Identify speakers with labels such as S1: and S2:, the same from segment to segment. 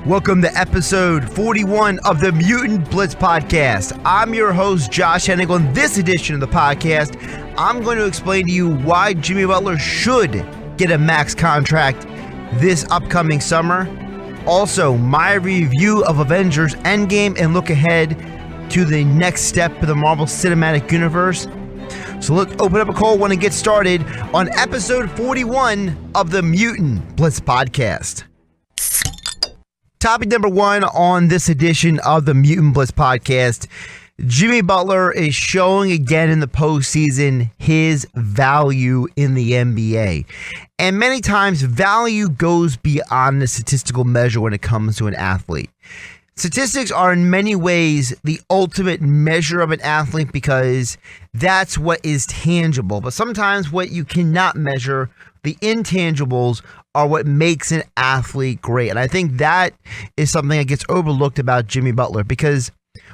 S1: Welcome to episode 41 of the Mutant Blitz Podcast. I'm your host, Josh Hennig. On this edition of the podcast, I'm going to explain to you why Jimmy Butler should get a max contract this upcoming summer. Also, my review of Avengers Endgame and look ahead to the next step of the Marvel Cinematic Universe. So let's open up a cold one and get started on episode 41 of the Mutant Blitz Podcast. Topic number one on this edition of the Mutant Blitz Podcast. Jimmy Butler is showing again in the postseason his value in the NBA. And many times value goes beyond the statistical measure when it comes to an athlete. Statistics are in many ways the ultimate measure of an athlete because that's what is tangible. But sometimes what you cannot measure, the intangibles, are what makes an athlete great. And I think that is something that gets overlooked about Jimmy Butler because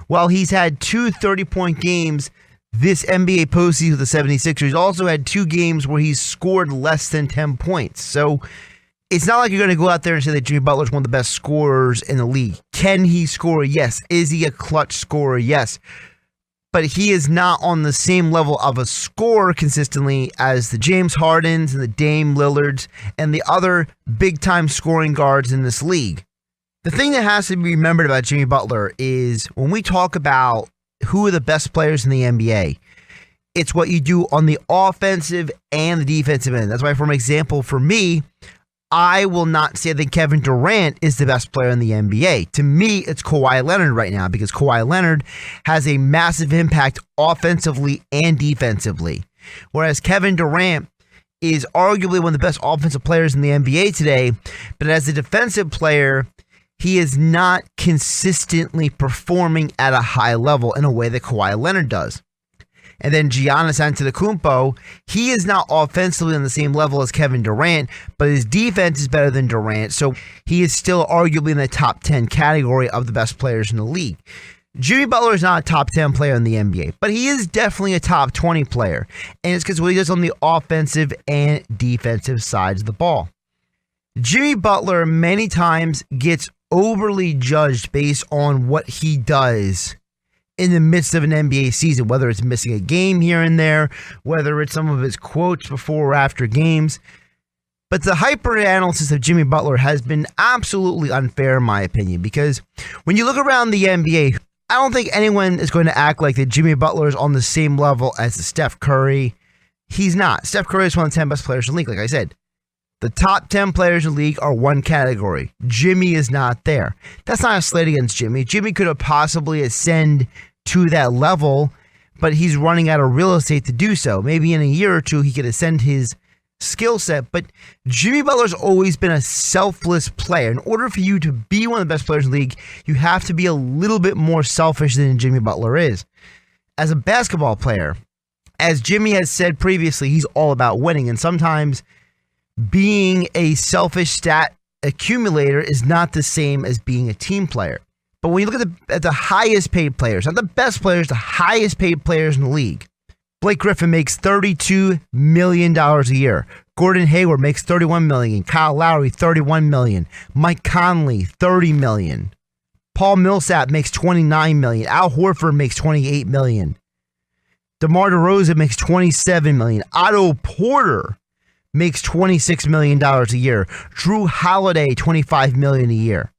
S1: while he's had two 30-point games this NBA postseason with the 76ers, he's also had two games where he's scored less than 10 points. So it's not like you're going to go out there and say that Jimmy Butler is one of the best scorers in the league. Can he score? Yes. Is he a clutch scorer? Yes. But he is not on the same level of a scorer consistently as the James Hardens and the Dame Lillards and the other big-time scoring guards in this league. The thing that has to be remembered about Jimmy Butler is when we talk about who are the best players in the NBA, it's what you do on the offensive and the defensive end. That's why, for example, for me, I will not say that Kevin Durant is the best player in the NBA. To me, it's Kawhi Leonard right now because Kawhi Leonard has a massive impact offensively and defensively. Whereas Kevin Durant is arguably one of the best offensive players in the NBA today, but as a defensive player, he is not consistently performing at a high level in a way that Kawhi Leonard does. And then Giannis Antetokounmpo, he is not offensively on the same level as Kevin Durant, but his defense is better than Durant, so he is still arguably in the top 10 category of the best players in the league. Jimmy Butler is not a top 10 player in the NBA, but he is definitely a top 20 player, and it's because of what he does on the offensive and defensive sides of the ball. Jimmy Butler many times gets overly judged based on what he does in the midst of an NBA season, whether it's missing a game here and there, whether it's some of his quotes before or after games. But the hyper-analysis of Jimmy Butler has been absolutely unfair, in my opinion, because when you look around the NBA, I don't think anyone is going to act like that Jimmy Butler is on the same level as Steph Curry. He's not. Steph Curry is one of the 10 best players in the league, like I said. The top 10 players in the league are one category. Jimmy is not there. That's not a slight against Jimmy. Jimmy could have possibly ascended to that level, but he's running out of real estate to do so. Maybe in a year or two, he could ascend his skill set, but Jimmy Butler's always been a selfless player. In order for you to be one of the best players in the league, you have to be a little bit more selfish than Jimmy Butler is. As a basketball player, as Jimmy has said previously, he's all about winning, and sometimes being a selfish stat accumulator is not the same as being a team player. But when you look at the highest paid players, not the best players, the highest paid players in the league, Blake Griffin makes $32 million a year. Gordon Hayward makes $31 million. Kyle Lowry, $31 million. Mike Conley, $30 million. Paul Millsap makes $29 million. Al Horford makes $28 million. DeMar DeRozan makes $27 million. Otto Porter makes $26 million a year. Drew Holiday, $25 million a year.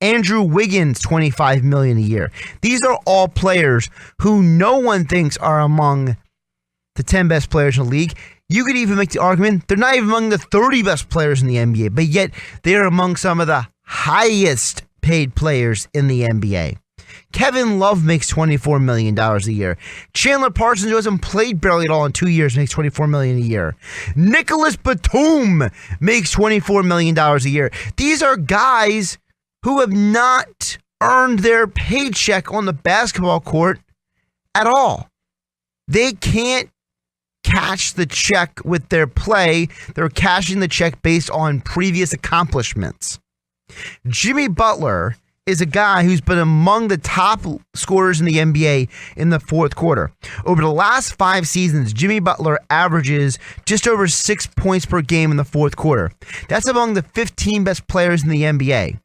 S1: Andrew Wiggins, $25 million a year. These are all players who no one thinks are among the 10 best players in the league. You could even make the argument they're not even among the 30 best players in the NBA, but yet they are among some of the highest paid players in the NBA. Kevin Love makes $24 million a year. Chandler Parsons, who hasn't played barely at all in 2 years, makes $24 million a year. Nicholas Batum makes $24 million a year. These are guys who have not earned their paycheck on the basketball court at all. They can't cash the check with their play. They're cashing the check based on previous accomplishments. Jimmy Butler is a guy who's been among the top scorers in the NBA in the fourth quarter. Over the last 5 seasons, Jimmy Butler averages just over 6 points per game in the fourth quarter. That's among the 15 best players in the NBA.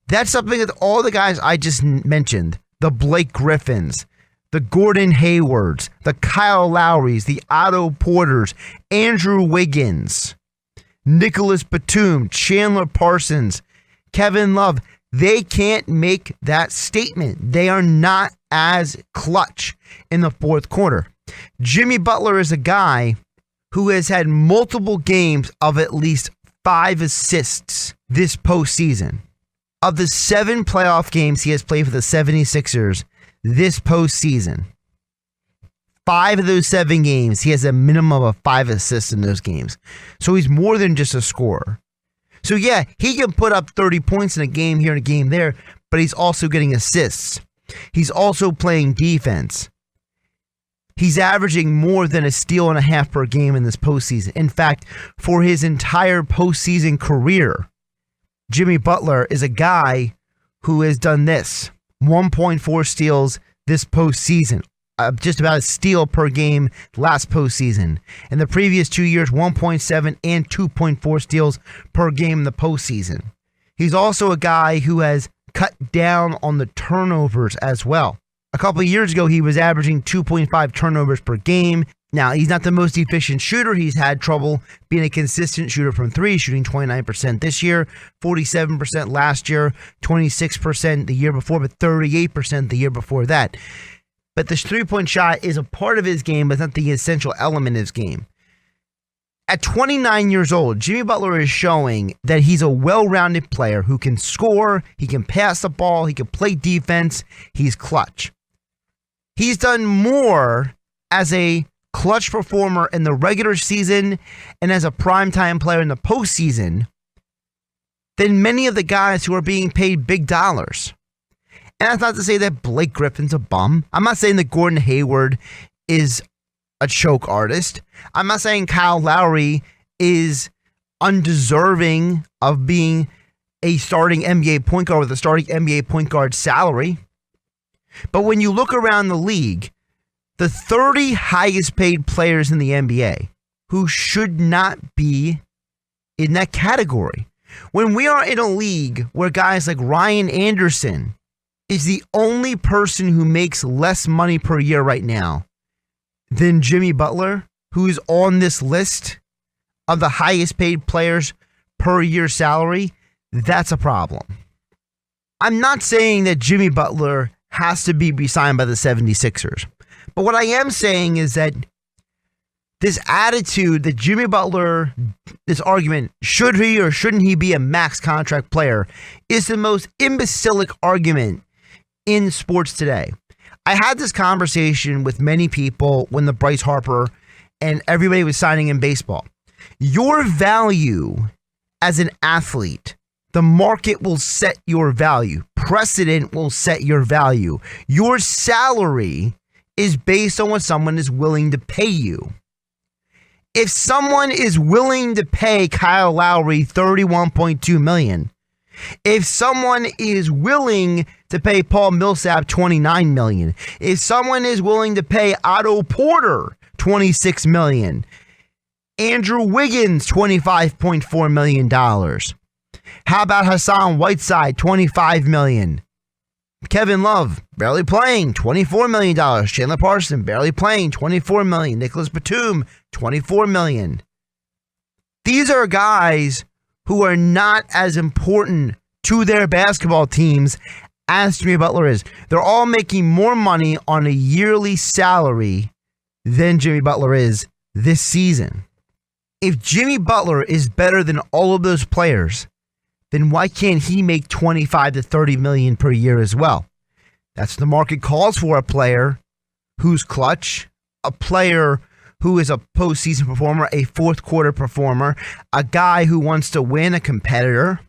S1: That's something that all the guys I just mentioned, the Blake Griffins, the Gordon Haywards, the Kyle Lowrys, the Otto Porters, Andrew Wiggins, Nicholas Batum, Chandler Parsons, Kevin Love, they can't make that statement. They are not as clutch in the fourth quarter. Jimmy Butler is a guy who has had multiple games of at least 5 assists this postseason. Of the 7 playoff games he has played for the 76ers this postseason, 5 of those 7 games, he has a minimum of 5 assists in those games. So he's more than just a scorer. So yeah, he can put up 30 points in a game here and a game there, but he's also getting assists. He's also playing defense. He's averaging more than a steal and a half per game in this postseason. In fact, for his entire postseason career, Jimmy Butler is a guy who has done this. 1.4 steals this postseason. Just about a steal per game last postseason. In the previous 2 years, 1.7 and 2.4 steals per game in the postseason. He's also a guy who has cut down on the turnovers as well. A couple of years ago, he was averaging 2.5 turnovers per game. Now, he's not the most efficient shooter. He's had trouble being a consistent shooter from 3, shooting 29% this year, 47% last year, 26% the year before, but 38% the year before that. But the 3-point shot is a part of his game, but not the essential element of his game. At 29 years old, Jimmy Butler is showing that he's a well-rounded player who can score, he can pass the ball, he can play defense, he's clutch. He's done more as a clutch performer in the regular season and as a primetime player in the postseason than many of the guys who are being paid big dollars. And that's not to say that Blake Griffin's a bum. I'm not saying that Gordon Hayward is a choke artist. I'm not saying Kyle Lowry is undeserving of being a starting NBA point guard with a starting NBA point guard salary. But when you look around the league, the 30 highest paid players in the NBA who should not be in that category. When we are in a league where guys like Ryan Anderson is the only person who makes less money per year right now than Jimmy Butler, who is on this list of the highest paid players per year salary, that's a problem. I'm not saying that Jimmy Butler has to be signed by the 76ers. But what I am saying is that this attitude that Jimmy Butler, this argument, should he or shouldn't he be a max contract player, is the most imbecilic argument in sports today. I had this conversation with many people when the Bryce Harper and everybody was signing in baseball. Your value as an athlete, the market will set your value. Precedent will set your value. Your salary is based on what someone is willing to pay you. If someone is willing to pay Kyle Lowry $31.2 million, if someone is willing to pay Paul Millsap $29 million, if someone is willing to pay Otto Porter $26 million, Andrew Wiggins $25.4 million, how about Hassan Whiteside, $25 million? Kevin Love, barely playing, $24 million. Chandler Parsons, barely playing, $24 million. Nicholas Batum, $24 million. These are guys who are not as important to their basketball teams as Jimmy Butler is. They're all making more money on a yearly salary than Jimmy Butler is this season. If Jimmy Butler is better than all of those players, then why can't he make $25 to $30 million per year as well? That's what the market calls for, a player who's clutch, a player who is a postseason performer, a fourth quarter performer, a guy who wants to win, a competitor.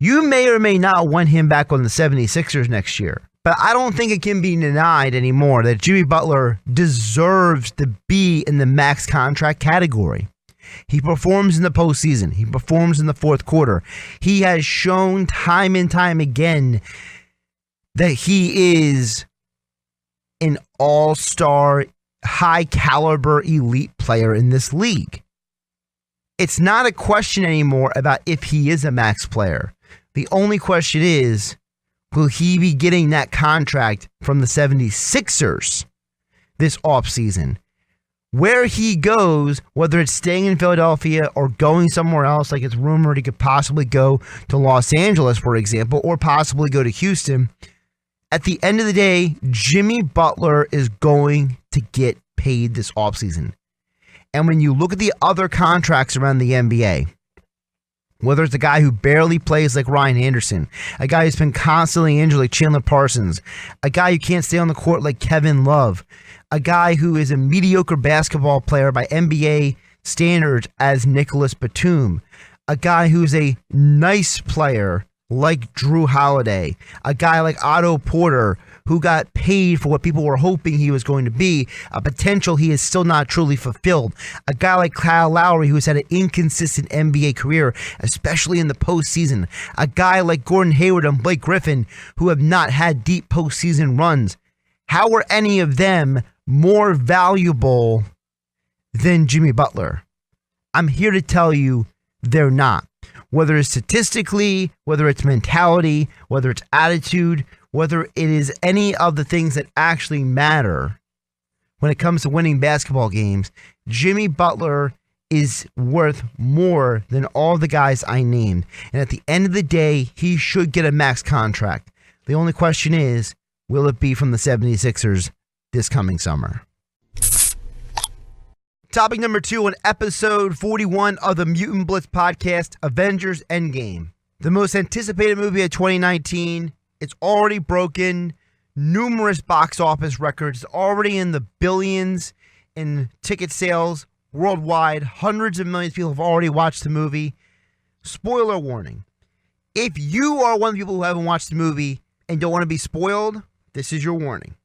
S1: You may or may not want him back on the 76ers next year, but I don't think it can be denied anymore that Jimmy Butler deserves to be in the max contract category. He performs in the postseason. He performs in the fourth quarter. He has shown time and time again that he is an all-star, high-caliber, elite player in this league. It's not a question anymore about if he is a max player. The only question is, will he be getting that contract from the 76ers this offseason? Where he goes, whether it's staying in Philadelphia or going somewhere else, like it's rumored he could possibly go to Los Angeles, for example, or possibly go to Houston. At the end of the day, Jimmy Butler is going to get paid this offseason. And when you look at the other contracts around the NBA, whether it's a guy who barely plays like Ryan Anderson, a guy who's been constantly injured like Chandler Parsons, a guy who can't stay on the court like Kevin Love, a guy who is a mediocre basketball player by NBA standards as Nicholas Batum, a guy who's a nice player like Drew Holiday, a guy like Otto Porter, who got paid for what people were hoping he was going to be, a potential he is still not truly fulfilled. A guy like Kyle Lowry, who's had an inconsistent NBA career, especially in the postseason. A guy like Gordon Hayward and Blake Griffin, who have not had deep postseason runs. How are any of them more valuable than Jimmy Butler? I'm here to tell you they're not. Whether it's statistically, whether it's mentality, whether it's attitude, whether it is any of the things that actually matter when it comes to winning basketball games, Jimmy Butler is worth more than all the guys I named. And at the end of the day, he should get a max contract. The only question is, will it be from the 76ers this coming summer? Topic number 2 on episode 41 of the Mutant Blitz Podcast, Avengers Endgame. The most anticipated movie of 2019. It's already broken numerous box office records, already in the billions in ticket sales worldwide. Hundreds of millions of people have already watched the movie. Spoiler warning. If you are one of the people who haven't watched the movie and don't want to be spoiled, this is your warning.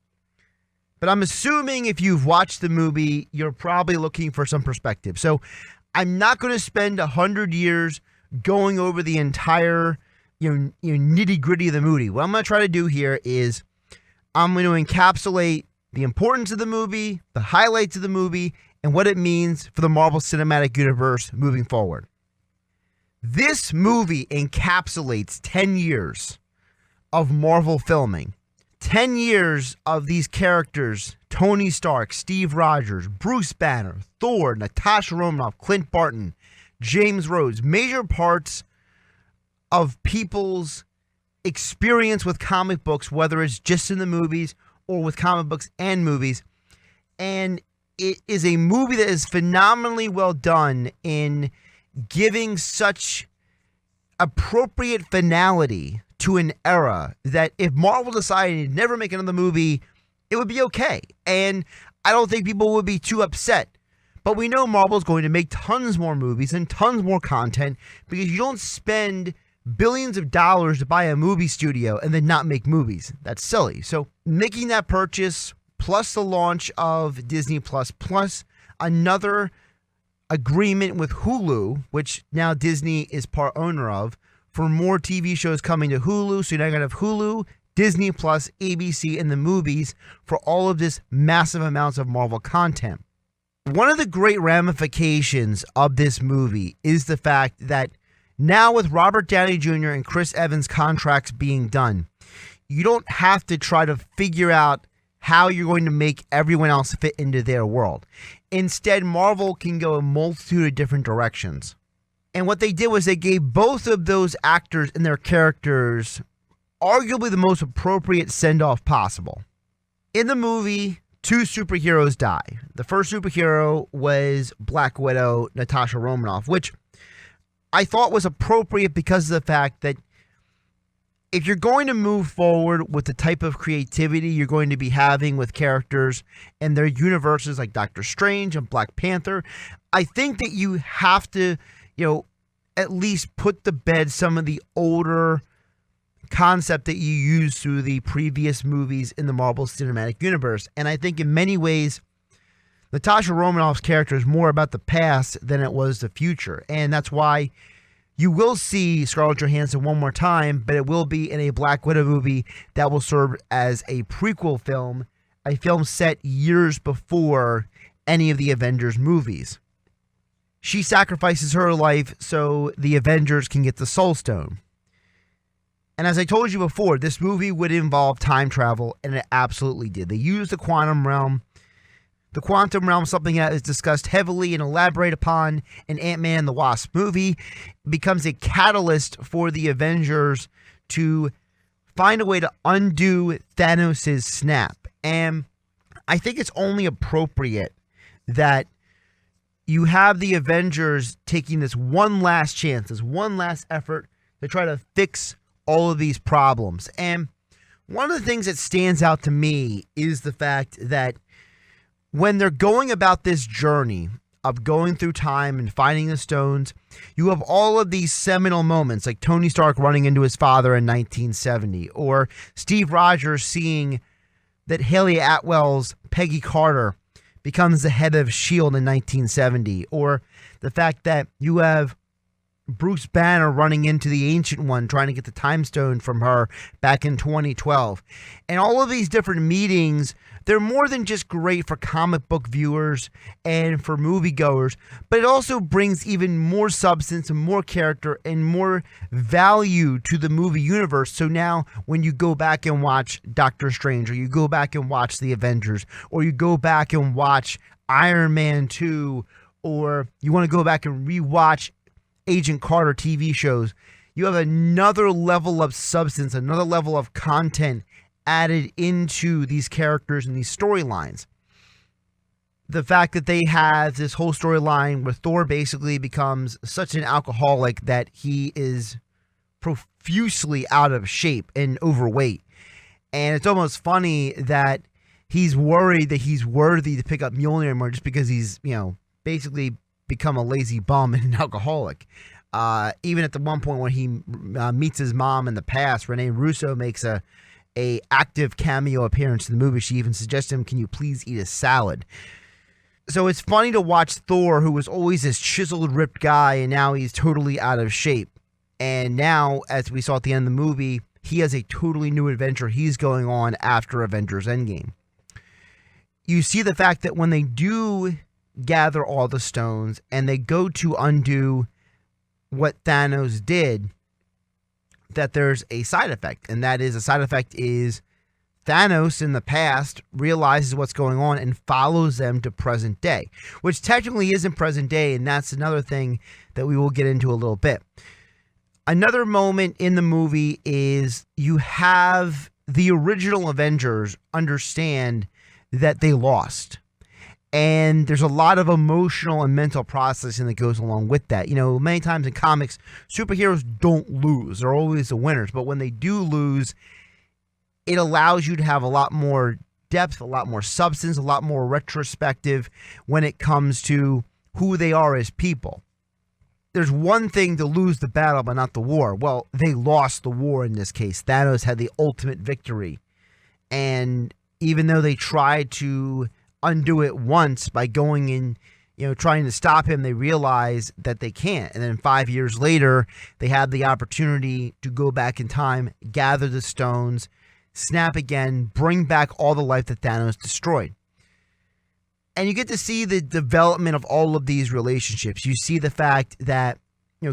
S1: But I'm assuming if you've watched the movie, you're probably looking for some perspective. So I'm not going to spend 100 years going over the entire nitty-gritty of the movie. What I'm going to try to do here is I'm going to encapsulate the importance of the movie, the highlights of the movie, and what it means for the Marvel Cinematic Universe moving forward. This movie encapsulates 10 years of Marvel filming. 10 years of these characters, Tony Stark, Steve Rogers, Bruce Banner, Thor, Natasha Romanoff, Clint Barton, James Rhodes, major parts of people's experience with comic books, whether it's just in the movies or with comic books and movies. And it is a movie that is phenomenally well done in giving such appropriate finality to an era that if Marvel decided to never make another movie, it would be okay. And I don't think people would be too upset. But we know Marvel's going to make tons more movies and tons more content because you don't spend billions of dollars to buy a movie studio and then not make movies. That's silly. So making that purchase, plus the launch of Disney Plus, plus another agreement with Hulu, which now Disney is part owner of, for more TV shows coming to Hulu. So you're now going to have Hulu, Disney Plus, ABC, and the movies for all of this massive amounts of Marvel content. One of the great ramifications of this movie is the fact that now with Robert Downey Jr. and Chris Evans contracts being done, you don't have to try to figure out how you're going to make everyone else fit into their world. Instead, Marvel can go a multitude of different directions. And what they did was they gave both of those actors and their characters arguably the most appropriate send-off possible. In the movie, 2 superheroes die. The first superhero was Black Widow, Natasha Romanoff, which I thought was appropriate because of the fact that if you're going to move forward with the type of creativity you're going to be having with characters and their universes like Doctor Strange and Black Panther, I think that you have to at least put to bed some of the older concept that you used through the previous movies in the Marvel Cinematic Universe. And I think in many ways, Natasha Romanoff's character is more about the past than it was the future. And that's why you will see Scarlett Johansson one more time, but it will be in a Black Widow movie that will serve as a prequel film, a film set years before any of the Avengers movies. She sacrifices her life so the Avengers can get the Soul Stone. And as I told you before, this movie would involve time travel, and it absolutely did. They used the quantum realm. The quantum realm, something that is discussed heavily and elaborated upon in Ant-Man and the Wasp movie, becomes a catalyst for the Avengers to find a way to undo Thanos' snap. And I think it's only appropriate that you have the Avengers taking this one last chance, this one last effort to try to fix all of these problems. And one of the things that stands out to me is the fact that when they're going about this journey of going through time and finding the stones, you have all of these seminal moments, like Tony Stark running into his father in 1970, or Steve Rogers seeing that Haley Atwell's Peggy Carter becomes the head of S.H.I.E.L.D. in 1970, or the fact that you have Bruce Banner running into the Ancient One trying to get the Time Stone from her back in 2012. And all of these different meetings, they're more than just great for comic book viewers and for moviegoers, but it also brings even more substance and more character and more value to the movie universe. So now when you go back and watch Doctor Strange, or you go back and watch The Avengers, or you go back and watch Iron Man 2, or you want to go back and rewatch Agent Carter TV shows, you have another level of substance, another level of content added into these characters and these storylines. The fact that they have this whole storyline where Thor basically becomes such an alcoholic that he is profusely out of shape and overweight. And it's almost funny that he's worried that he's worthy to pick up Mjolnir anymore just because he's, basically become a lazy bum and an alcoholic. Even at the one point when he meets his mom in the past, Renee Russo makes a active cameo appearance in the movie. She even suggests to him, can you please eat a salad? So it's funny to watch Thor, who was always this chiseled, ripped guy, and now he's totally out of shape. And now, as we saw at the end of the movie, he has a totally new adventure he's going on after Avengers Endgame. You see the fact that when they do gather all the stones and they go to undo what Thanos did, that there's a side effect, and that is, a side effect is Thanos in the past realizes what's going on and follows them to present day, which technically isn't present day, and that's another thing that we will get into a little bit. Another moment in the movie is you have the original Avengers understand that they lost. And there's a lot of emotional and mental processing that goes along with that. Many times in comics, superheroes don't lose. They're always the winners. But when they do lose, it allows you to have a lot more depth, a lot more substance, a lot more retrospective when it comes to who they are as people. There's one thing to lose the battle, but not the war. Well, they lost the war in this case. Thanos had the ultimate victory. And even though they tried to undo it once by going in, trying to stop him, they realize that they can't. And then 5 years later, they have the opportunity to go back in time, gather the stones, snap again, bring back all the life that Thanos destroyed. And you get to see the development of all of these relationships. You see the fact that,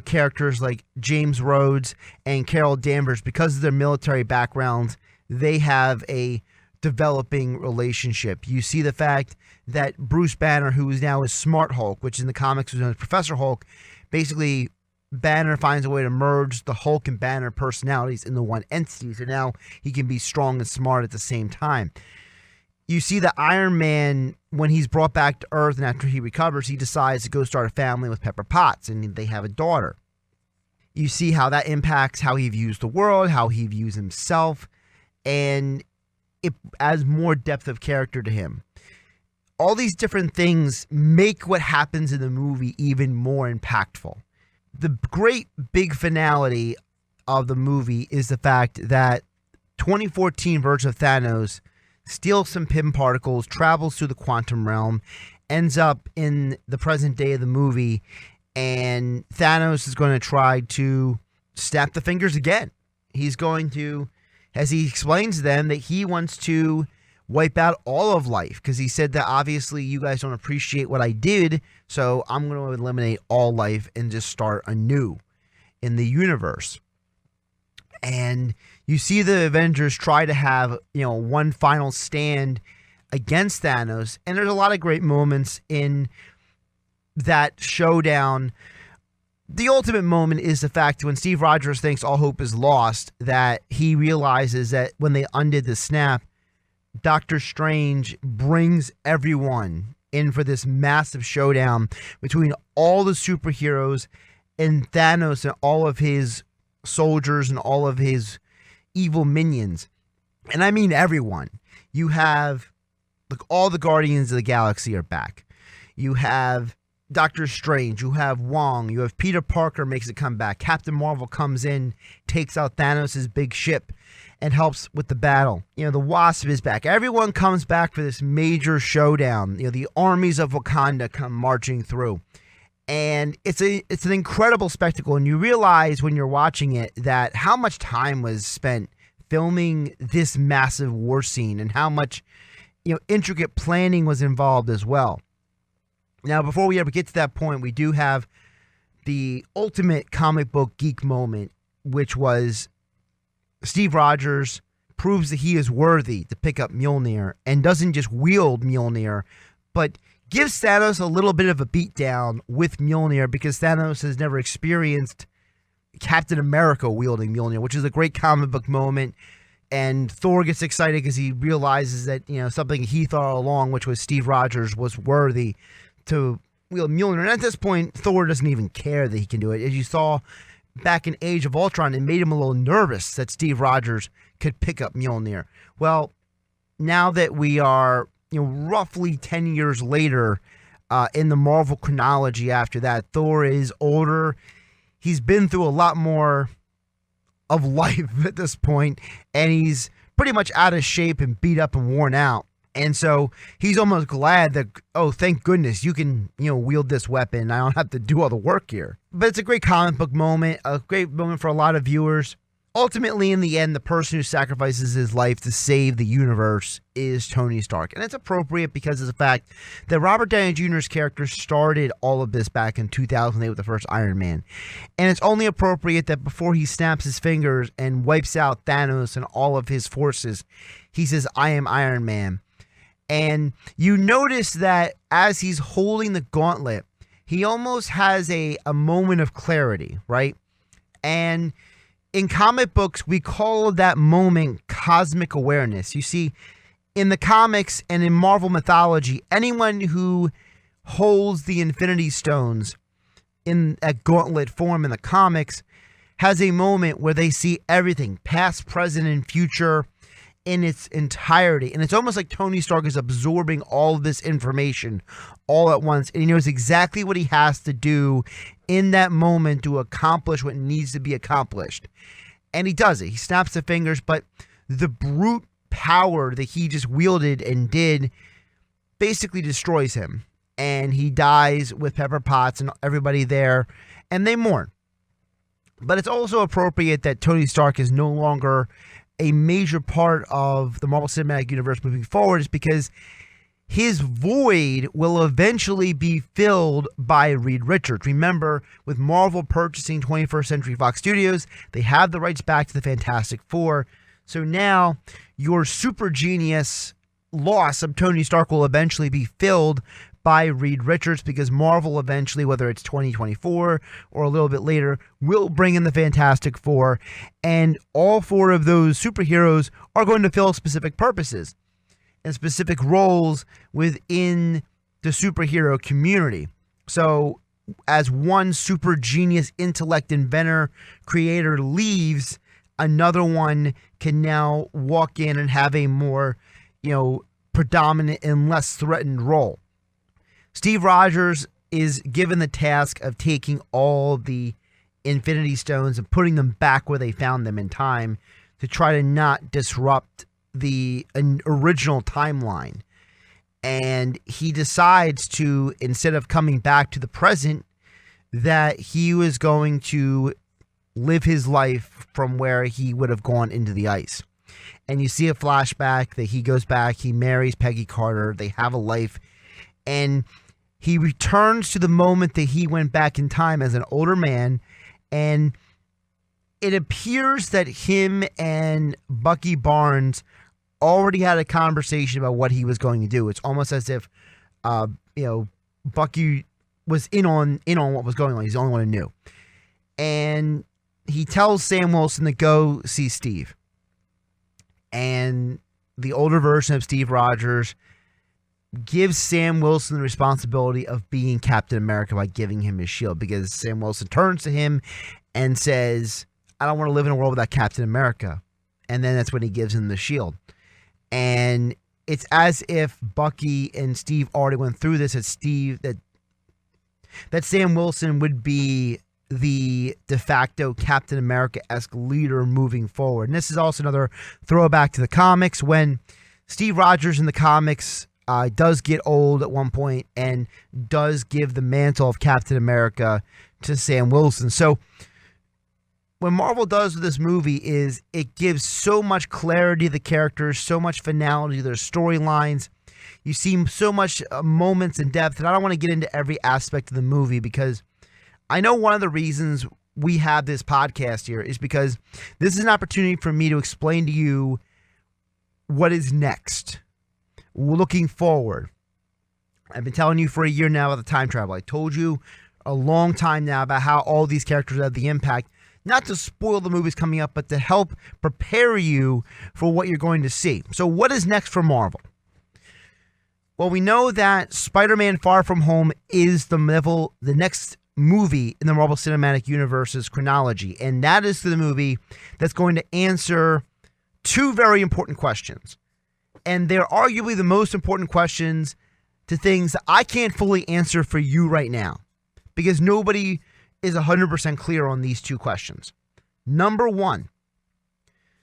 S1: characters like James Rhodes and Carol Danvers, because of their military backgrounds, they have a developing relationship. You see the fact that Bruce Banner, who is now a Smart Hulk, which in the comics was known as Professor Hulk, basically Banner finds a way to merge the Hulk and Banner personalities into one entity, so now he can be strong and smart at the same time. You see that Iron Man, when he's brought back to Earth and after he recovers, he decides to go start a family with Pepper Potts, and they have a daughter. You see how that impacts how he views the world, how he views himself, and it adds more depth of character to him. All these different things make what happens in the movie even more impactful. The great big finality of the movie is the fact that 2014 version of Thanos steals some Pym particles, travels through the quantum realm, ends up in the present day of the movie, and Thanos is going to try to snap the fingers again. He's going to, as he explains to them, that he wants to wipe out all of life, because he said that obviously you guys don't appreciate what I did, so I'm going to eliminate all life and just start anew in the universe. And you see the Avengers try to have, one final stand against Thanos. And there's a lot of great moments in that showdown. The ultimate moment is the fact when Steve Rogers thinks all hope is lost, that he realizes that when they undid the snap, Doctor Strange brings everyone in for this massive showdown between all the superheroes and Thanos and all of his soldiers and all of his evil minions. And I mean everyone. You have all the Guardians of the Galaxy are back. You have Doctor Strange, you have Wong, you have Peter Parker makes a comeback. Captain Marvel comes in, takes out Thanos' big ship and helps with the battle. The Wasp is back. Everyone comes back for this major showdown. The armies of Wakanda come marching through. And it's an incredible spectacle, and you realize when you're watching it that how much time was spent filming this massive war scene and how much intricate planning was involved as well. Now, before we ever get to that point, we do have the ultimate comic book geek moment, which was Steve Rogers proves that he is worthy to pick up Mjolnir and doesn't just wield Mjolnir, but gives Thanos a little bit of a beatdown with Mjolnir because Thanos has never experienced Captain America wielding Mjolnir, which is a great comic book moment. And Thor gets excited because he realizes that, something he thought all along, which was Steve Rogers was worthy to wield Mjolnir. And at this point, Thor doesn't even care that he can do it. As you saw back in Age of Ultron, it made him a little nervous that Steve Rogers could pick up Mjolnir. Well, now that we are roughly 10 years later in the Marvel chronology after that, Thor is older. He's been through a lot more of life at this point, and he's pretty much out of shape and beat up and worn out. And so he's almost glad that, thank goodness you can, wield this weapon. I don't have to do all the work here. But it's a great comic book moment, a great moment for a lot of viewers. Ultimately, in the end, the person who sacrifices his life to save the universe is Tony Stark. And it's appropriate because of the fact that Robert Downey Jr.'s character started all of this back in 2008 with the first Iron Man. And it's only appropriate that before he snaps his fingers and wipes out Thanos and all of his forces, he says, "I am Iron Man." And you notice that as he's holding the gauntlet, he almost has a moment of clarity, right? And in comic books, we call that moment cosmic awareness. You see, in the comics and in Marvel mythology, anyone who holds the Infinity Stones in that gauntlet form in the comics has a moment where they see everything, past, present, and future, in its entirety. And it's almost like Tony Stark is absorbing all of this information all at once, and he knows exactly what he has to do in that moment to accomplish what needs to be accomplished. And he does it. He snaps the fingers, but the brute power that he just wielded and did basically destroys him. And he dies with Pepper Potts and everybody there, and they mourn. But it's also appropriate that Tony Stark is no longer a major part of the Marvel Cinematic Universe moving forward, is because his void will eventually be filled by Reed Richards. Remember, with Marvel purchasing 21st Century Fox Studios, they have the rights back to the Fantastic Four. So now your super genius loss of Tony Stark will eventually be filled by Reed Richards, because Marvel eventually, whether it's 2024 or a little bit later, will bring in the Fantastic Four, and all four of those superheroes are going to fill specific purposes and specific roles within the superhero community. So as one super genius intellect inventor creator leaves, another one can now walk in and have a more, predominant and less threatened role. Steve Rogers is given the task of taking all the Infinity Stones and putting them back where they found them in time to try to not disrupt the original timeline. And he decides to, instead of coming back to the present, that he was going to live his life from where he would have gone into the ice. And you see a flashback that he goes back, he marries Peggy Carter, they have a life, and he returns to the moment that he went back in time as an older man, and it appears that him and Bucky Barnes already had a conversation about what he was going to do. It's almost as if, Bucky was in on what was going on. He's the only one who knew. And he tells Sam Wilson to go see Steve. And the older version of Steve Rogers gives Sam Wilson the responsibility of being Captain America by giving him his shield, because Sam Wilson turns to him and says, I don't want to live in a world without Captain America. And then that's when he gives him the shield. And it's as if Bucky and Steve already went through this, that Sam Wilson would be the de facto Captain America-esque leader moving forward. And this is also another throwback to the comics, when Steve Rogers in the comics does get old at one point and does give the mantle of Captain America to Sam Wilson. So what Marvel does with this movie is it gives so much clarity to the characters, so much finality to their storylines. You see so much moments in depth, and I don't want to get into every aspect of the movie, because I know one of the reasons we have this podcast here is because this is an opportunity for me to explain to you what is next. Looking forward. I've been telling you for a year now about the time travel. I told you a long time now about how all these characters have the impact, not to spoil the movies coming up, but to help prepare you for what you're going to see. So what is next for Marvel? Well, we know that Spider-Man Far From Home is the next movie in the Marvel Cinematic Universe's chronology, and that is the movie that's going to answer two very important questions. And they're arguably the most important questions to things that I can't fully answer for you right now, because nobody is 100% clear on these two questions. Number one,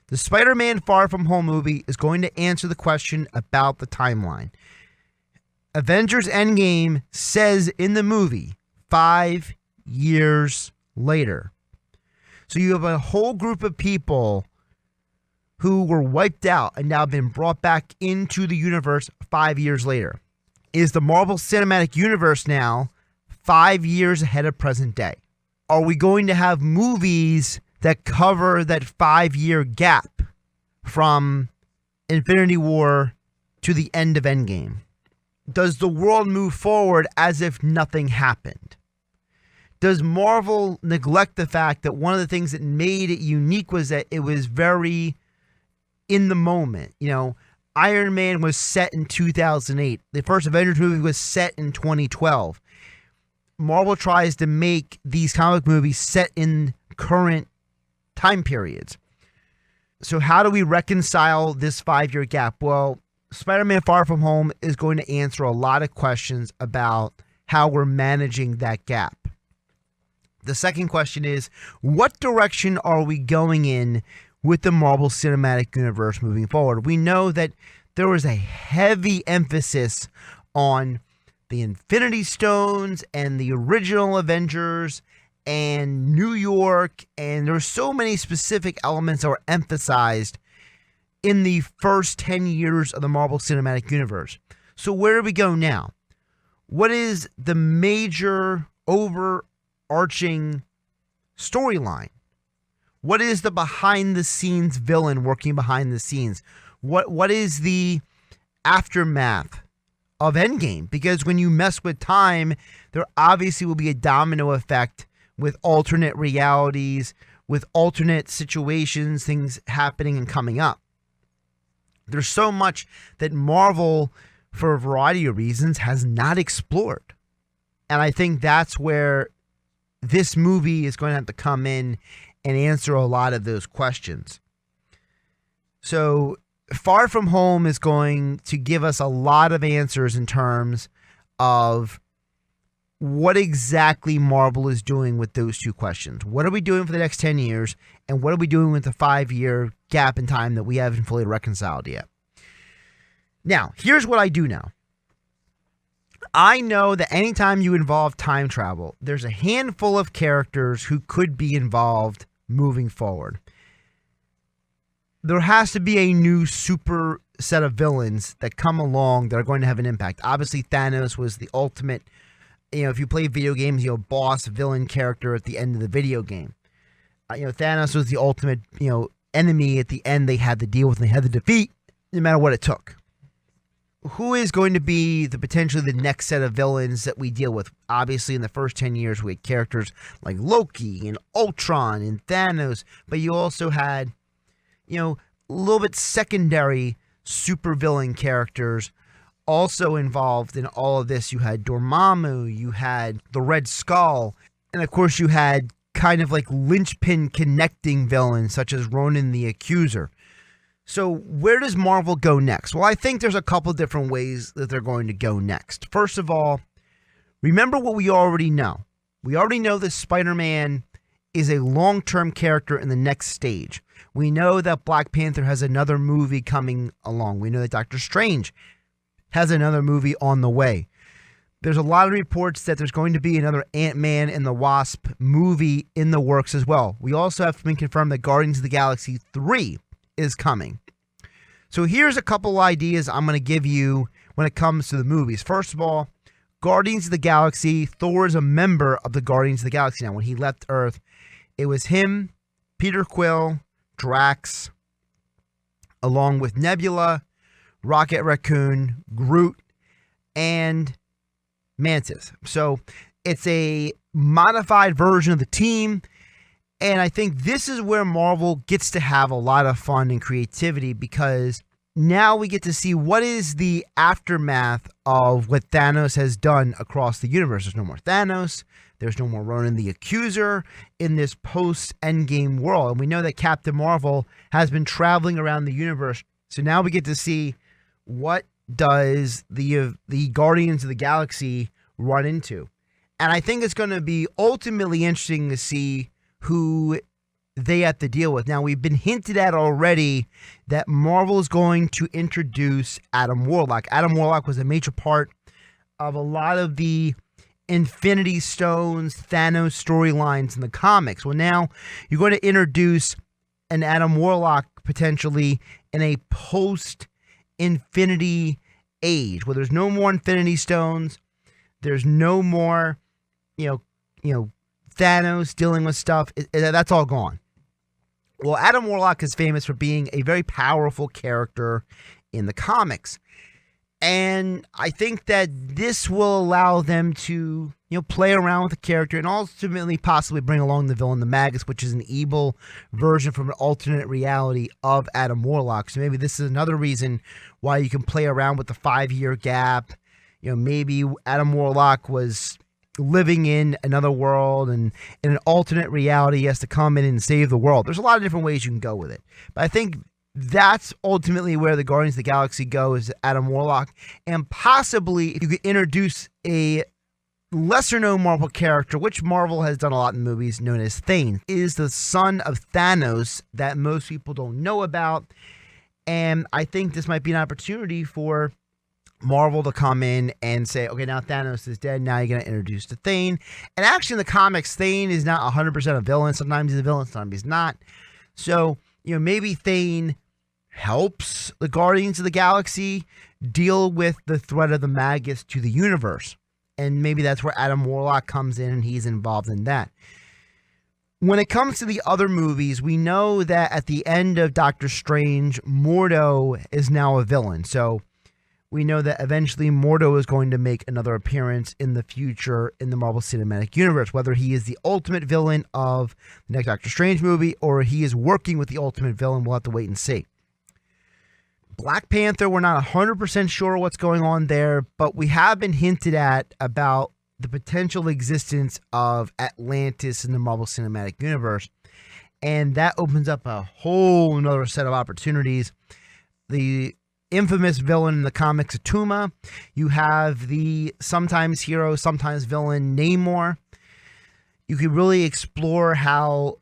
S1: the Spider-Man Far From Home movie is going to answer the question about the timeline. Avengers Endgame says in the movie 5 years later. So you have a whole group of people who were wiped out and now been brought back into the universe 5 years later. Is the Marvel Cinematic Universe now 5 years ahead of present day? Are we going to have movies that cover that 5-year gap from Infinity War to the end of Endgame? Does the world move forward as if nothing happened? Does Marvel neglect the fact that one of the things that made it unique was that it was very in the moment? Iron Man was set in 2008. The first Avengers movie was set in 2012. Marvel tries to make these comic movies set in current time periods. So how do we reconcile this 5-year gap? Well, Spider-Man Far From Home is going to answer a lot of questions about how we're managing that gap. The second question is, what direction are we going in with the Marvel Cinematic Universe moving forward? We know that there was a heavy emphasis on the Infinity Stones and the original Avengers and New York, and there were so many specific elements that were emphasized in the first 10 years of the Marvel Cinematic Universe. So where do we go now? What is the major overarching storyline? What is the behind-the-scenes villain working behind the scenes? What is the aftermath of Endgame? Because when you mess with time, there obviously will be a domino effect with alternate realities, with alternate situations, things happening and coming up. There's so much that Marvel, for a variety of reasons, has not explored. And I think that's where this movie is going to have to come in and answer a lot of those questions. So Far From Home is going to give us a lot of answers in terms of what exactly Marvel is doing with those two questions. What are we doing for the next 10 years? And what are we doing with the 5-year gap in time that we haven't fully reconciled yet? Now, here's what I do know. I know that anytime you involve time travel, there's a handful of characters who could be involved moving forward. There has to be a new super set of villains that come along that are going to have an impact. Obviously, Thanos was the ultimate, if you play video games, boss villain character at the end of the video game. Thanos was the ultimate, enemy at the end they had to deal with and they had to defeat no matter what it took. Who is going to be potentially the next set of villains that we deal with? Obviously, in the first 10 years, we had characters like Loki and Ultron and Thanos, but you also had, a little bit secondary supervillain characters also involved in all of this. You had Dormammu, you had the Red Skull, and of course you had kind of like linchpin connecting villains such as Ronan the Accuser. So where does Marvel go next? Well, I think there's a couple different ways that they're going to go next. First of all, remember what we already know. We already know that Spider-Man is a long-term character in the next stage. We know that Black Panther has another movie coming along. We know that Doctor Strange has another movie on the way. There's a lot of reports that there's going to be another Ant-Man and the Wasp movie in the works as well. We also have been confirmed that Guardians of the Galaxy 3 is coming. So here's a couple ideas I'm going to give you when it comes to the movies. First of all, Guardians of the Galaxy, Thor is a member of the Guardians of the Galaxy now. When he left Earth, it was him, Peter Quill, Drax, along with Nebula, Rocket Raccoon, Groot, and Mantis. So it's a modified version of the team, and I think this is where Marvel gets to have a lot of fun and creativity, because now we get to see what is the aftermath of what Thanos has done across the universe. There's no more Thanos. There's no more Ronan the Accuser in this post-Endgame world. And we know that Captain Marvel has been traveling around the universe. So now we get to see what does the Guardians of the Galaxy run into. And I think it's going to be ultimately interesting to see who they have to deal with. Now, we've been hinted at already that Marvel is going to introduce Adam Warlock. Adam Warlock was a major part of a lot of the Infinity Stones, Thanos storylines in the comics. Well, now you're going to introduce an Adam Warlock potentially in a post-Infinity age where there's no more Infinity Stones. There's no more, Thanos dealing with stuff. That's all gone. Well, Adam Warlock is famous for being a very powerful character in the comics. And I think that this will allow them to, play around with the character and ultimately possibly bring along the villain, the Magus, which is an evil version from an alternate reality of Adam Warlock. So maybe this is another reason why you can play around with the 5-year gap. Maybe Adam Warlock was living in another world, and in an alternate reality, he has to come in and save the world. There's a lot of different ways you can go with it. But I think that's ultimately where the Guardians of the Galaxy go, is Adam Warlock. And possibly, if you could introduce a lesser-known Marvel character, which Marvel has done a lot in movies, known as Thane, is the son of Thanos that most people don't know about. And I think this might be an opportunity for Marvel to come in and say, okay, now Thanos is dead. Now you're going to introduce to Thane. And actually in the comics, Thane is not 100% a villain. Sometimes he's a villain, sometimes he's not. So, maybe Thane helps the Guardians of the Galaxy deal with the threat of the Magus to the universe. And maybe that's where Adam Warlock comes in and he's involved in that. When it comes to the other movies, we know that at the end of Doctor Strange, Mordo is now a villain. So we know that eventually Mordo is going to make another appearance in the future in the Marvel Cinematic Universe. Whether he is the ultimate villain of the next Doctor Strange movie or he is working with the ultimate villain, we'll have to wait and see. Black Panther, we're not 100% sure what's going on there, but we have been hinted at about the potential existence of Atlantis in the Marvel Cinematic Universe. And that opens up a whole nother set of opportunities. The infamous villain in the comics, Atuma. You have the sometimes hero, sometimes villain, Namor. You could really explore how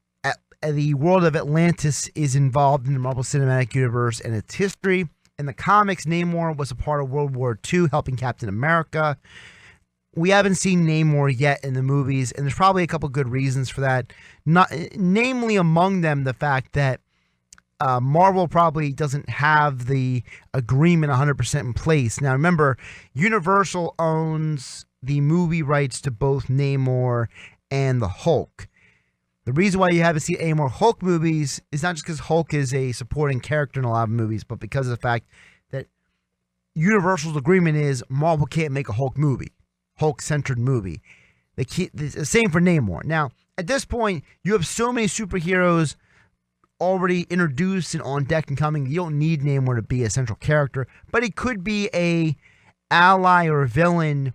S1: the world of Atlantis is involved in the Marvel Cinematic Universe and its history. In the comics, Namor was a part of World War II, helping Captain America. We haven't seen Namor yet in the movies, and there's probably a couple good reasons for that. Namely among them, the fact that Marvel probably doesn't have the agreement 100% in place. Now, remember, Universal owns the movie rights to both Namor and the Hulk. The reason why you haven't seen any more Hulk movies is not just because Hulk is a supporting character in a lot of movies, but because of the fact that Universal's agreement is Marvel can't make a Hulk movie, Hulk-centered movie. The same for Namor. Now, at this point, you have so many superheroes already introduced and on deck and coming. You don't need Namor to be a central character, but he could be a ally or a villain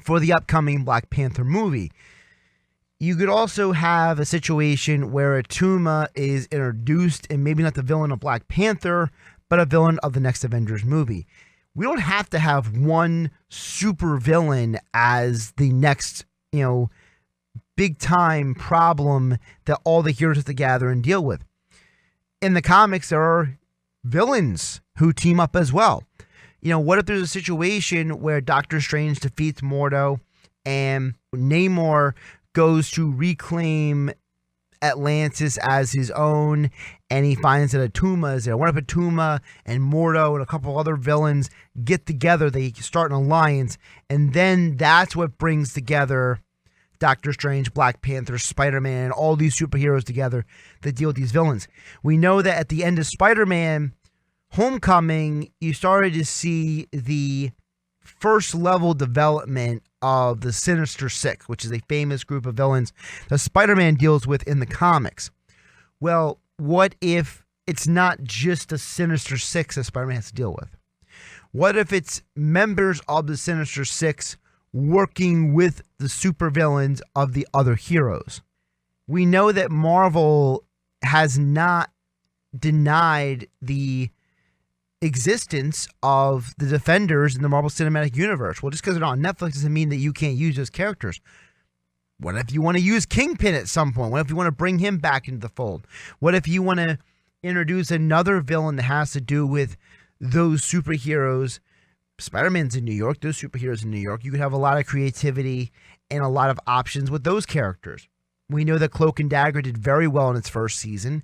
S1: for the upcoming Black Panther movie. You could also have a situation where Atuma is introduced and maybe not the villain of Black Panther, but a villain of the next Avengers movie. We don't have to have one super villain as the next, big time problem that all the heroes have to gather and deal with. In the comics, there are villains who team up as well. What if there's a situation where Doctor Strange defeats Mordo and Namor goes to reclaim Atlantis as his own, and he finds that Atuma is there. What if Atuma and Mordo and a couple other villains get together, they start an alliance, and then that's what brings together Doctor Strange, Black Panther, Spider-Man, all these superheroes together to deal with these villains. We know that at the end of Spider-Man Homecoming, you started to see the first level development of the Sinister Six, which is a famous group of villains that Spider-Man deals with in the comics. Well, what if it's not just the Sinister Six that Spider-Man has to deal with? What if it's members of the Sinister Six working with the supervillains of the other heroes? We know that Marvel has not denied the existence of the Defenders in the Marvel Cinematic Universe. Well, just because they're not on Netflix doesn't mean that you can't use those characters. What if you want to use Kingpin at some point? What if you want to bring him back into the fold? What if you want to introduce another villain that has to do with those superheroes? Spider-Man's in New York, those superheroes in New York. You could have a lot of creativity and a lot of options with those characters. We know that Cloak and Dagger did very well in its first season.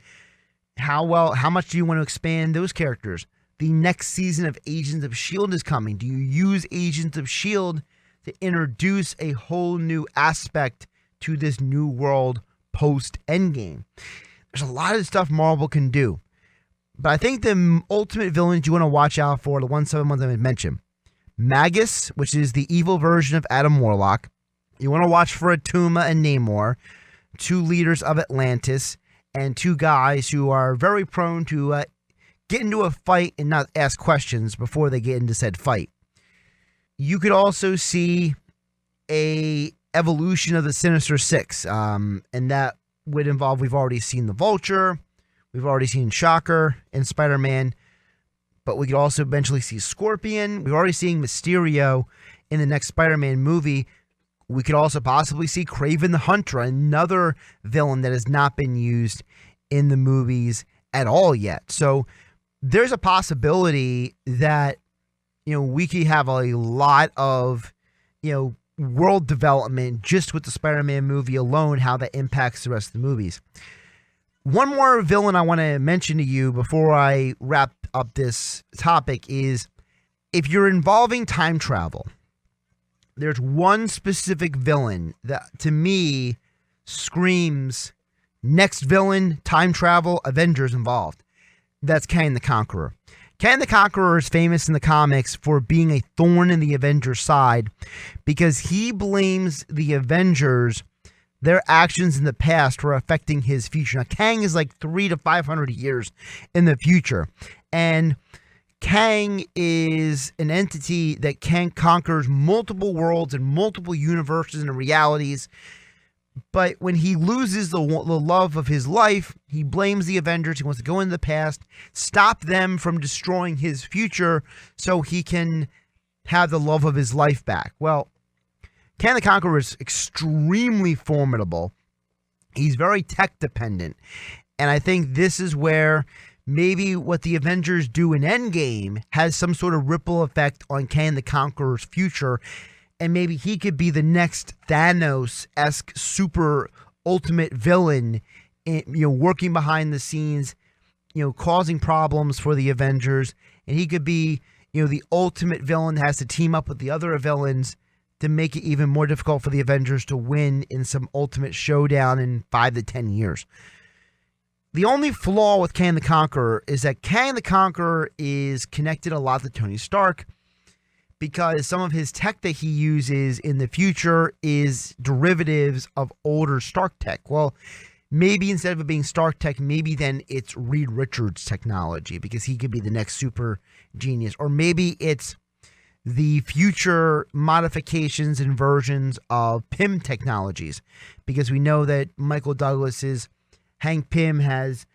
S1: How much do you want to expand those characters? The next season of Agents of S.H.I.E.L.D. is coming. Do you use Agents of S.H.I.E.L.D. to introduce a whole new aspect to this new world post-Endgame? There's a lot of stuff Marvel can do. But I think the ultimate villains you want to watch out for, the one I mentioned. Magus, which is the evil version of Adam Warlock. You want to watch for Atuma and Namor, two leaders of Atlantis, and two guys who are very prone to get into a fight and not ask questions before they get into said fight. You could also see a evolution of the Sinister Six, and that would involve, we've already seen the Vulture, we've already seen Shocker and Spider-Man, but we could also eventually see Scorpion. We're already seeing Mysterio in the next Spider-Man movie. We could also possibly see Kraven the Hunter, another villain that has not been used in the movies at all yet. So there's a possibility that, we could have a lot of, world development just with the Spider-Man movie alone, how that impacts the rest of the movies. One more villain I want to mention to you before I wrap up this topic is, if you're involving time travel, there's one specific villain that, to me, screams next villain, time travel, Avengers involved. That's Kang the Conqueror. Kang the Conqueror is famous in the comics for being a thorn in the Avengers' side because he blames the Avengers, their actions in the past, for affecting his future. Now, Kang is like 300 to 500 years in the future. And Kang is an entity that conquers multiple worlds and multiple universes and realities. But when he loses the love of his life, he blames the Avengers. He wants to go into the past, stop them from destroying his future so he can have the love of his life back. Well, Kang the Conqueror is extremely formidable. He's very tech dependent. And I think this is where maybe what the Avengers do in Endgame has some sort of ripple effect on Kang the Conqueror's future. And maybe he could be the next Thanos-esque super ultimate villain, working behind the scenes, causing problems for the Avengers. And he could be, the ultimate villain that has to team up with the other villains to make it even more difficult for the Avengers to win in some ultimate showdown in 5 to 10 years. The only flaw with Kang the Conqueror is that Kang the Conqueror is connected a lot to Tony Stark, because some of his tech that he uses in the future is derivatives of older Stark tech. Well, maybe instead of it being Stark tech, maybe then it's Reed Richards technology, because he could be the next super genius. Or maybe it's the future modifications and versions of Pym technologies, because we know that Michael Douglas's Hank Pym has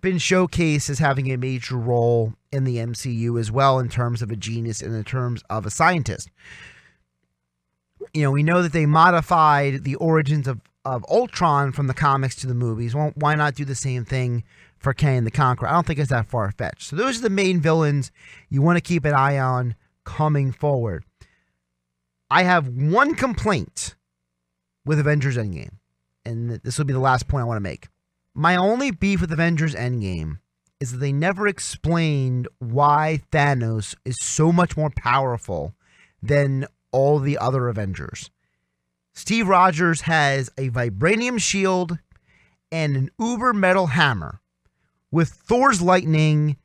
S1: been showcased as having a major role in the MCU as well, in terms of a genius and in terms of a scientist. You know, we know that they modified the origins of Ultron from the comics to the movies. Well, why not do the same thing for Kang the Conqueror? I don't think it's that far-fetched. So those are the main villains you want to keep an eye on coming forward. I have one complaint with Avengers Endgame, and this will be the last point I want to make. My only beef with Avengers Endgame is that they never explained why Thanos is so much more powerful than all the other Avengers. Steve Rogers has a vibranium shield and an uber metal hammer with Thor's lightning,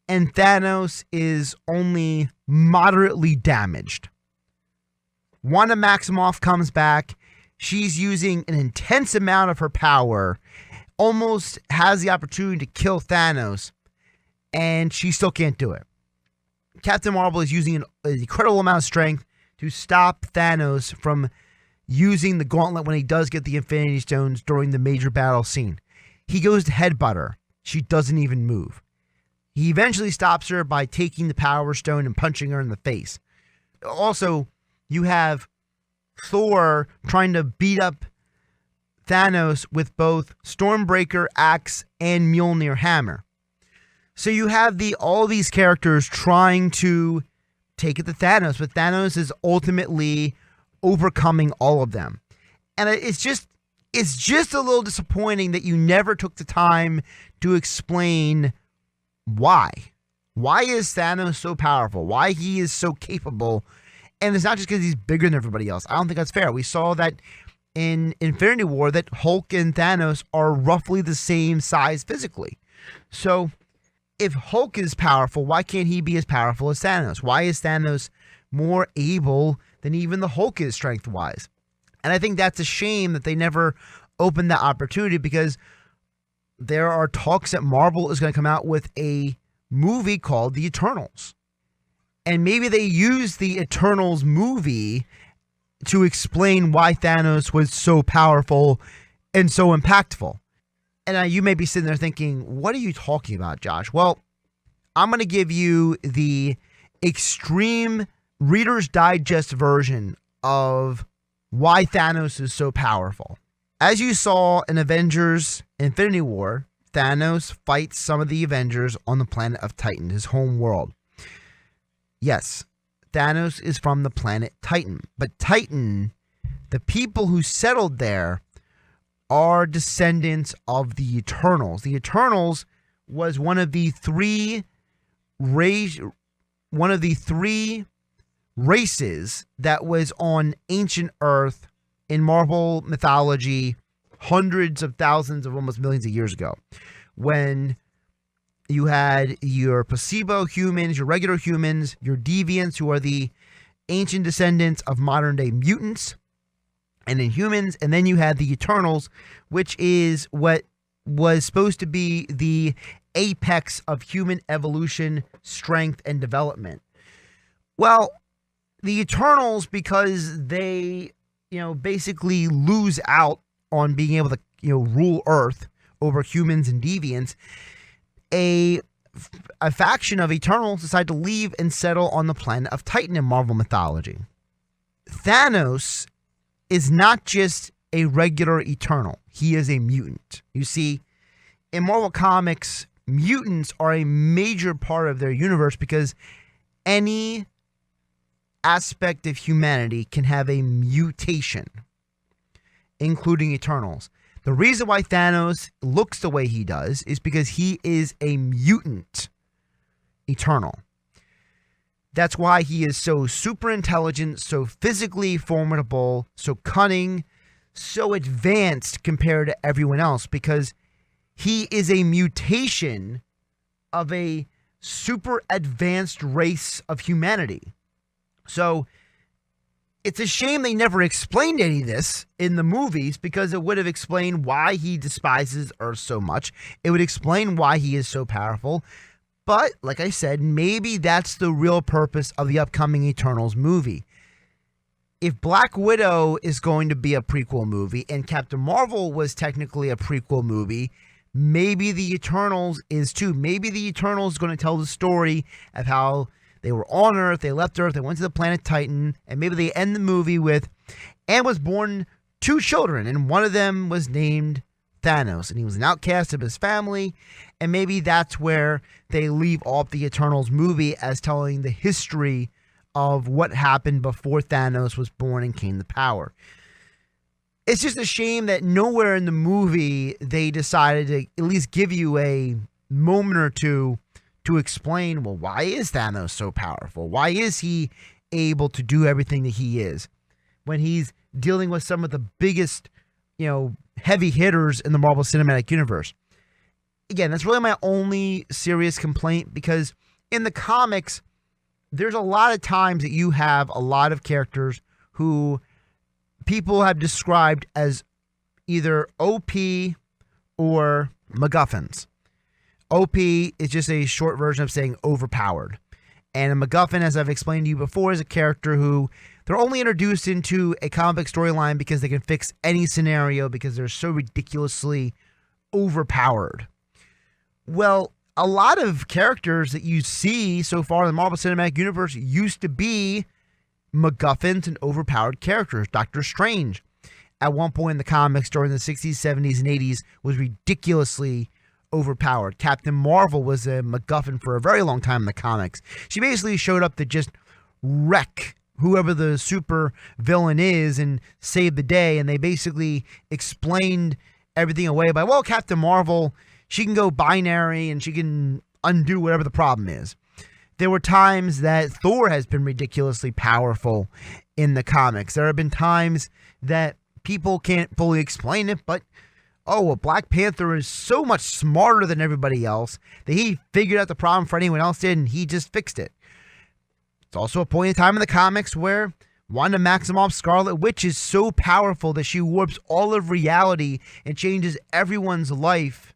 S1: and Thanos is only moderately damaged. Wanda Maximoff comes back. She's using an intense amount of her power, almost has the opportunity to kill Thanos, and she still can't do it. Captain Marvel is using an incredible amount of strength to stop Thanos from using the gauntlet when he does get the Infinity Stones during the major battle scene. He goes to headbutt her. She doesn't even move. He eventually stops her by taking the Power Stone and punching her in the face. Also, you have Thor trying to beat up Thanos with both Stormbreaker axe and Mjolnir hammer. So you have all these characters trying to take it to Thanos, but Thanos is ultimately overcoming all of them. And it's just a little disappointing that you never took the time to explain why. Why is Thanos so powerful? Why he is so capable? And it's not just because he's bigger than everybody else. I don't think that's fair. We saw that in Infinity War that Hulk and Thanos are roughly the same size physically. So if Hulk is powerful, why can't he be as powerful as Thanos? Why is Thanos more able than even the Hulk is strength-wise? And I think that's a shame that they never opened that opportunity, because there are talks that Marvel is going to come out with a movie called The Eternals. And maybe they use the Eternals movie to explain why Thanos was so powerful and so impactful. And you may be sitting there thinking, what are you talking about, Josh? Well, I'm going to give you the extreme Reader's Digest version of why Thanos is so powerful. As you saw in Avengers Infinity War, Thanos fights some of the Avengers on the planet of Titan, his home world. Yes, Thanos is from the planet Titan, but Titan, the people who settled there, are descendants of the Eternals. The Eternals was one of the three races that was on ancient Earth in Marvel mythology hundreds of thousands of almost millions of years ago, when you had your placebo humans, your regular humans, your deviants, who are the ancient descendants of modern day mutants and Inhumans, and then you had the Eternals, which is what was supposed to be the apex of human evolution, strength, and development. Well, the Eternals, because they, basically lose out on being able to, rule Earth over humans and deviants, a faction of Eternals decide to leave and settle on the planet of Titan in Marvel mythology. Thanos is not just a regular Eternal. He is a mutant. You see, in Marvel Comics, mutants are a major part of their universe because any aspect of humanity can have a mutation, including Eternals. The reason why Thanos looks the way he does is because he is a mutant Eternal. That's why he is so super intelligent, so physically formidable, so cunning, so advanced compared to everyone else, because he is a mutation of a super advanced race of humanity. So it's a shame they never explained any of this in the movies, because it would have explained why he despises Earth so much. It would explain why he is so powerful. But like I said, maybe that's the real purpose of the upcoming Eternals movie. If Black Widow is going to be a prequel movie and Captain Marvel was technically a prequel movie, maybe the Eternals is too. Maybe the Eternals is going to tell the story of how they were on Earth, they left Earth, they went to the planet Titan, and maybe they end the movie with, and was born 2 children, and one of them was named Thanos, and he was an outcast of his family, and maybe that's where they leave off the Eternals movie as telling the history of what happened before Thanos was born and came to power. It's just a shame that nowhere in the movie they decided to at least give you a moment or two to explain, well, why is Thanos so powerful? Why is he able to do everything that he is when he's dealing with some of the biggest, heavy hitters in the Marvel Cinematic Universe? Again, that's really my only serious complaint, because in the comics, there's a lot of times that you have a lot of characters who people have described as either OP or MacGuffins. OP is just a short version of saying overpowered. And a MacGuffin, as I've explained to you before, is a character who they're only introduced into a comic storyline because they can fix any scenario because they're so ridiculously overpowered. Well, a lot of characters that you see so far in the Marvel Cinematic Universe used to be MacGuffins and overpowered characters. Doctor Strange, at one point in the comics during the 60s, 70s, and 80s, was ridiculously overpowered. Captain Marvel was a MacGuffin for a very long time in the comics. She basically showed up to just wreck whoever the super villain is and save the day, and they basically explained everything away by, well, Captain Marvel, she can go binary and she can undo whatever the problem is. There were times that Thor has been ridiculously powerful in the comics. There have been times that people can't fully explain it, but Black Panther is so much smarter than everybody else that he figured out the problem for anyone else did, and he just fixed it. It's also a point in time in the comics where Wanda Maximoff's Scarlet Witch is so powerful that she warps all of reality and changes everyone's life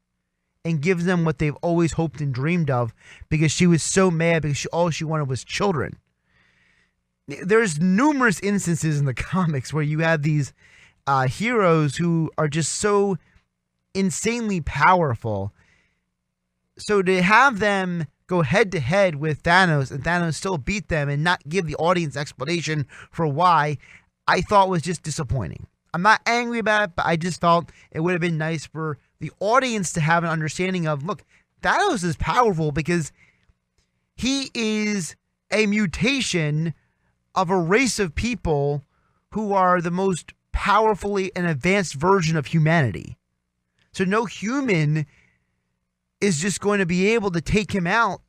S1: and gives them what they've always hoped and dreamed of, because she was so mad because all she wanted was children. There's numerous instances in the comics where you have these heroes who are just so insanely powerful. So to have them go head to head with Thanos and Thanos still beat them and not give the audience explanation for why, I thought was just disappointing. I'm not angry about it, but I just felt it would have been nice for the audience to have an understanding of, look, Thanos is powerful because he is a mutation of a race of people who are the most powerfully and advanced version of humanity. So no human is just going to be able to take him out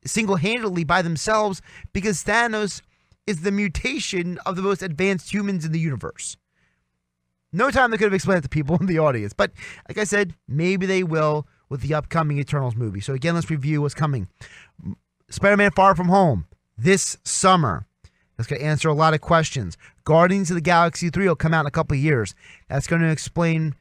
S1: single-handedly by themselves, because Thanos is the mutation of the most advanced humans in the universe. No time they could have explained it to people in the audience. But like I said, maybe they will with the upcoming Eternals movie. So again, let's review what's coming. Spider-Man Far From Home this summer. That's going to answer a lot of questions. Guardians of the Galaxy 3 will come out in a couple of years. That's going to explain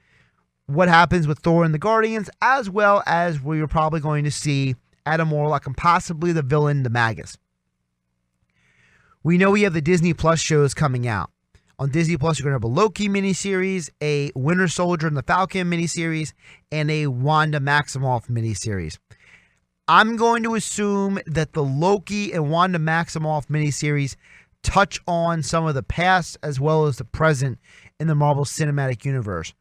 S1: what happens with Thor and the Guardians, as well as we're probably going to see Adam Warlock and possibly the villain, the Magus. We know we have the Disney Plus shows coming out. On Disney Plus, you're going to have a Loki miniseries, a Winter Soldier and the Falcon miniseries, and a Wanda Maximoff miniseries. I'm going to assume that the Loki and Wanda Maximoff miniseries touch on some of the past as well as the present in the Marvel Cinematic Universe.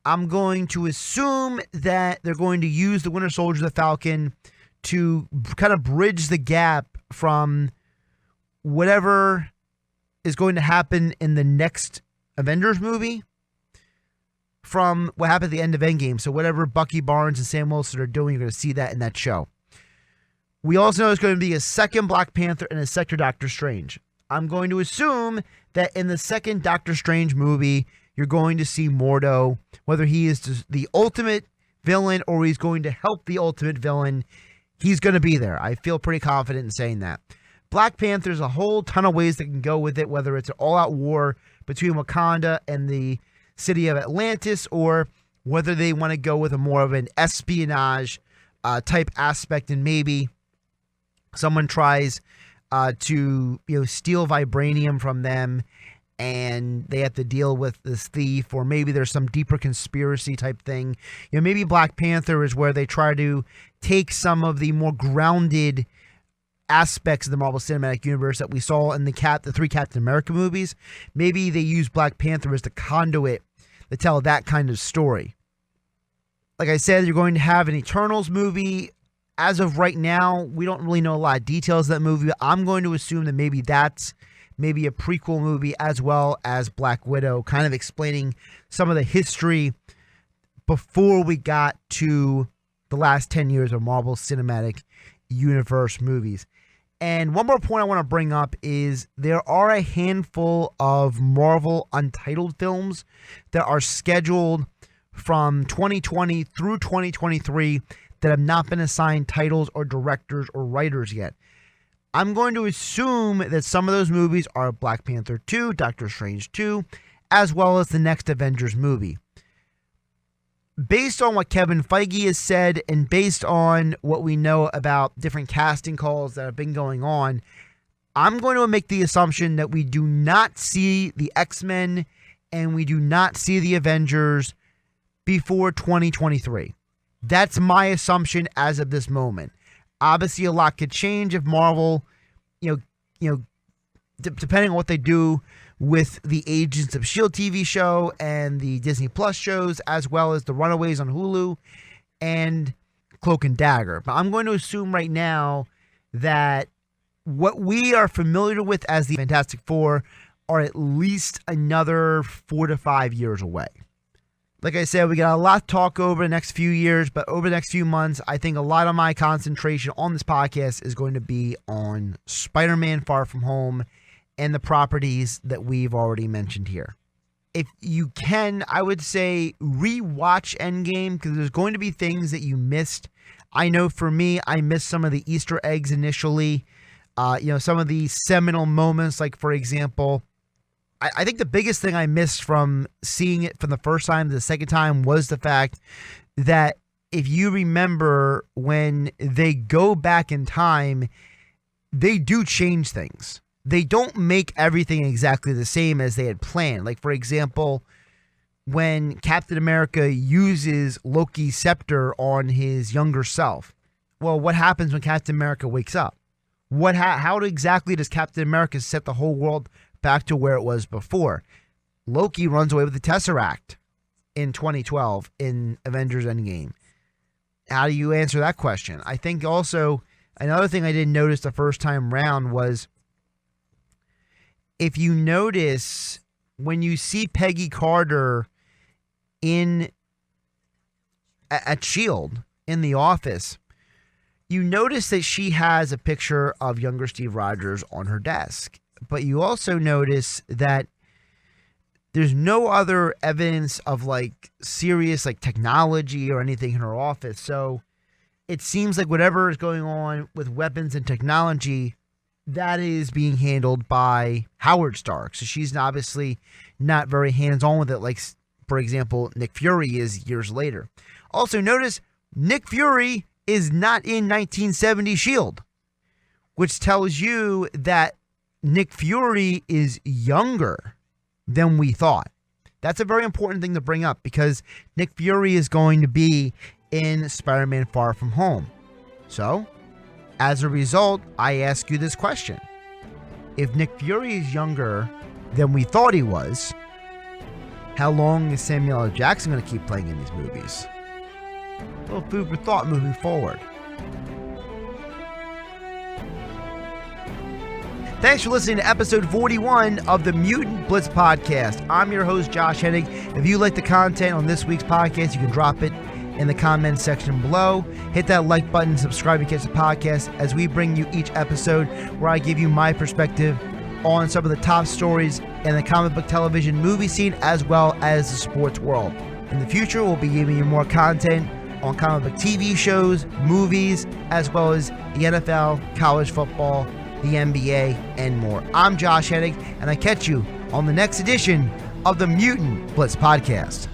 S1: I'm going to assume that they're going to use the Winter Soldier and the Falcon to kind of bridge the gap from whatever is going to happen in the next Avengers movie from what happened at the end of Endgame. So whatever Bucky Barnes and Sam Wilson are doing, you're going to see that in that show. We also know there's going to be a second Black Panther and a second Doctor Strange. I'm going to assume that in the second Doctor Strange movie, you're going to see Mordo, whether he is the ultimate villain or he's going to help the ultimate villain. He's going to be there. I feel pretty confident in saying that. Black Panther's a whole ton of ways that can go with it, whether it's an all-out war between Wakanda and the city of Atlantis, or whether they want to go with a more of an espionage type aspect, and maybe someone tries to steal vibranium from them and they have to deal with this thief, or maybe there's some deeper conspiracy type thing. Maybe Black Panther is where they try to take some of the more grounded aspects of the Marvel Cinematic Universe that we saw in the three Captain America movies. Maybe they use Black Panther as the conduit to tell that kind of story. Like I said, you're going to have an Eternals movie. As of right now, we don't really know a lot of details of that movie, but I'm going to assume that maybe that's a prequel movie, as well as Black Widow, kind of explaining some of the history before we got to the last 10 years of Marvel Cinematic Universe movies. And one more point I want to bring up is there are a handful of Marvel untitled films that are scheduled from 2020 through 2023 that have not been assigned titles or directors or writers yet. I'm going to assume that some of those movies are Black Panther 2, Doctor Strange 2, as well as the next Avengers movie. Based on what Kevin Feige has said and based on what we know about different casting calls that have been going on, I'm going to make the assumption that we do not see the X-Men and we do not see the Avengers before 2023. That's my assumption as of this moment. Obviously, a lot could change if Marvel, depending on what they do with the Agents of S.H.I.E.L.D. TV show and the Disney Plus shows, as well as the Runaways on Hulu and Cloak and Dagger. But I'm going to assume right now that what we are familiar with as the Fantastic Four are at least another 4 to 5 years away. Like I said, we got a lot to talk over the next few years, but over the next few months, I think a lot of my concentration on this podcast is going to be on Spider-Man Far From Home and the properties that we've already mentioned here. If you can, I would say rewatch Endgame, because there's going to be things that you missed. I know for me, I missed some of the Easter eggs initially. Some of the seminal moments, like for example, I think the biggest thing I missed from seeing it from the first time to the second time was the fact that if you remember, when they go back in time, they do change things. They don't make everything exactly the same as they had planned. Like, for example, when Captain America uses Loki's scepter on his younger self. Well, what happens when Captain America wakes up? How exactly does Captain America set the whole world back to where it was before? Loki runs away with the Tesseract in 2012 in Avengers Endgame. How do you answer that question? I think also another thing I didn't notice the first time round was, if you notice, when you see Peggy Carter at S.H.I.E.L.D. in the office, you notice that she has a picture of younger Steve Rogers on her desk. But you also notice that there's no other evidence of serious technology or anything in her office. So it seems like whatever is going on with weapons and technology, that is being handled by Howard Stark. So she's obviously not very hands-on with it, like, for example, Nick Fury is years later. Also notice Nick Fury is not in 1970 S.H.I.E.L.D., which tells you that Nick Fury is younger than we thought. That's a very important thing to bring up, because Nick Fury is going to be in Spider-Man Far From Home. So, as a result, I ask you this question. If Nick Fury is younger than we thought he was, how long is Samuel L. Jackson going to keep playing in these movies? A little food for thought moving forward. Thanks for listening to episode 41 of the Mutant Blitz Podcast. I'm your host, Josh Hennig. If you like the content on this week's podcast, you can drop it in the comments section below. Hit that like button, subscribe to catch the podcast as we bring you each episode where I give you my perspective on some of the top stories in the comic book television movie scene as well as the sports world. In the future, we'll be giving you more content on comic book TV shows, movies, as well as the NFL, college football, the NBA, and more. I'm Josh Hennig, and I catch you on the next edition of the Mutant Blitz Podcast.